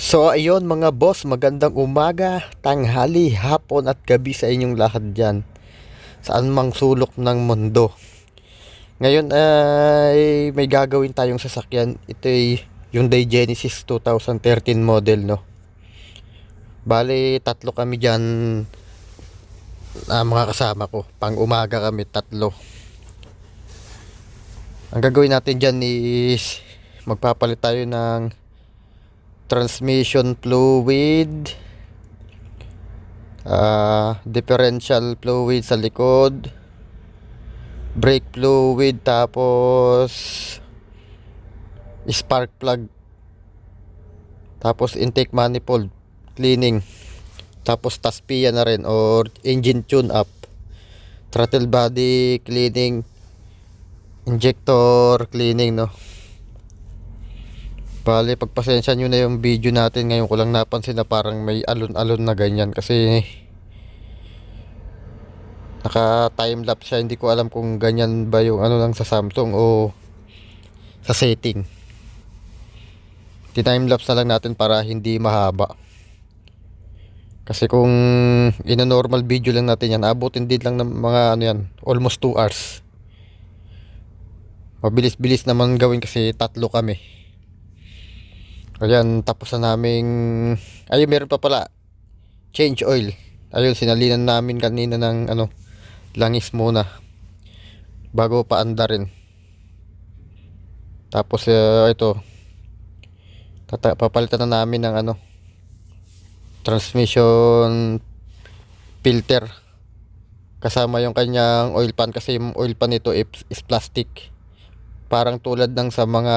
So ayun mga boss, magandang umaga, tanghali, hapon at gabi sa inyong lahat dyan. Saan mang sulok ng mundo. Ngayon ay may gagawin tayong sasakyan. Ito ay Hyundai Genesis 2013 model, no. Bale, tatlo kami dyan, mga kasama ko. Pang umaga kami, tatlo. Ang gagawin natin dyan is magpapalit tayo ng transmission fluid, differential fluid sa likod, brake fluid, tapos spark plug, tapos intake manifold cleaning, tapos taspia na rin or engine tune up, throttle body cleaning, injector cleaning, no. Bale, pagpasensya nyo na yung video natin. Ngayon ko lang napansin na parang may alon-alon na ganyan. Kasi naka timelapse siya. Hindi ko alam kung ganyan ba yung ano lang sa Samsung o sa setting. Timelapse na lang natin para hindi mahaba. Kasi kung ina-normal video lang natin yan, abutin din lang ng mga ano yan, almost 2 hours. Mabilis-bilis naman gawin kasi tatlo kami. Ayan, tapos na naming, ayun, meron pa pala, change oil. Ayun, sinalinan namin kanina ng ano, langis muna bago paanda rin. Tapos ito, papalitan na namin ng ano, transmission filter kasama yung kanyang oil pan. Kasi yung oil pan nito is plastic, parang tulad ng sa mga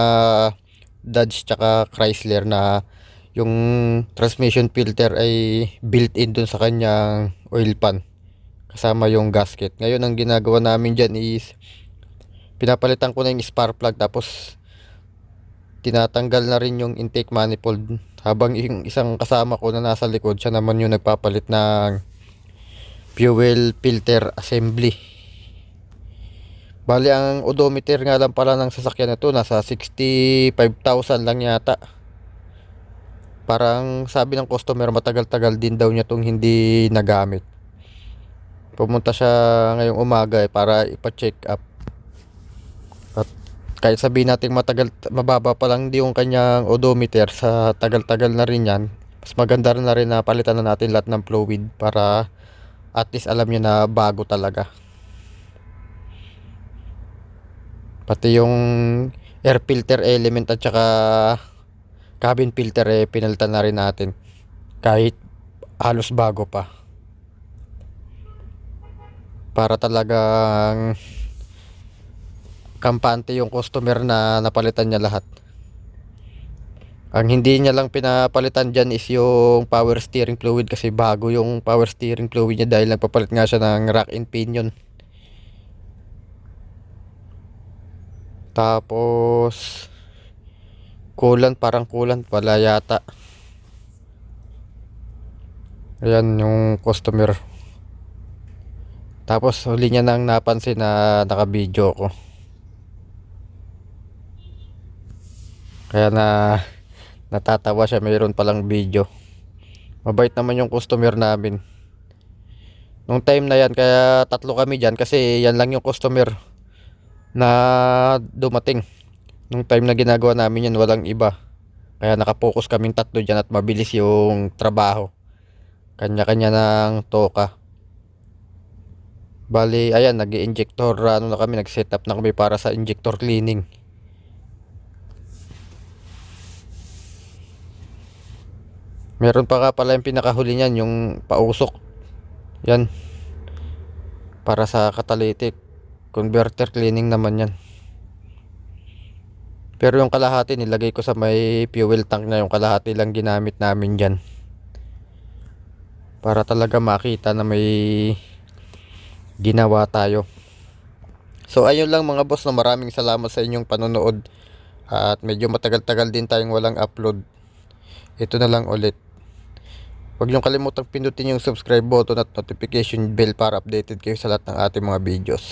Dodge tsaka Chrysler na yung transmission filter ay built-in dun sa kanyang oil pan kasama yung gasket. Ngayon ang ginagawa namin dyan is pinapalitan ko na yung spark plug, tapos tinatanggal na rin yung intake manifold, habang yung isang kasama ko na nasa likod, siya naman yung nagpapalit ng fuel filter assembly. Bali, ang odometer nga lang pala ng sasakyan na to nasa 65,000 lang yata. Parang sabi ng customer, matagal-tagal din daw niya tong hindi nagamit. Pumunta siya ngayong umaga para ipa-check up. At kahit sabihin natin mababa pa lang di yung kanyang odometer, sa tagal-tagal na rin yan, mas maganda rin na rin na palitan na natin lahat ng fluid para at least alam niya na bago talaga. Pati yung air filter element at saka cabin filter pinalitan na rin natin kahit halos bago pa, para talagang kampante yung customer na napalitan niya lahat. Ang hindi niya lang pinapalitan dyan is yung power steering fluid, kasi bago yung power steering fluid niya dahil nagpapalit nga siya ng rack and pinion. Tapos parang coolant pala yata. Ayan yung customer. Tapos huli niya nang napansin na naka-video ko, kaya natatawa siya, mayroon palang video. Mabait naman yung customer namin nung time na yan, kaya tatlo kami dyan kasi yan lang yung customer na dumating nung time na ginagawa namin yan, walang iba. Kaya nakapokus kaming tatlo dyan at mabilis yung trabaho, kanya-kanya ng toka. Bali, ayan, nag-injector ano na kami, nag-setup na kami para sa injector cleaning. Meron pa nga pala yung pinakahuli niyan, yung pausok yan, para sa catalytic converter cleaning naman yan. Pero yung kalahati nilagay ko sa may fuel tank na, yung kalahati lang ginamit namin dyan para talaga makita na may ginawa tayo. So ayun lang mga boss, na maraming salamat sa inyong panonood, at medyo matagal-tagal din tayong walang upload. Ito na lang ulit. Huwag niyong kalimutang pindutin yung subscribe button at notification bell para updated kayo sa lahat ng ating mga videos.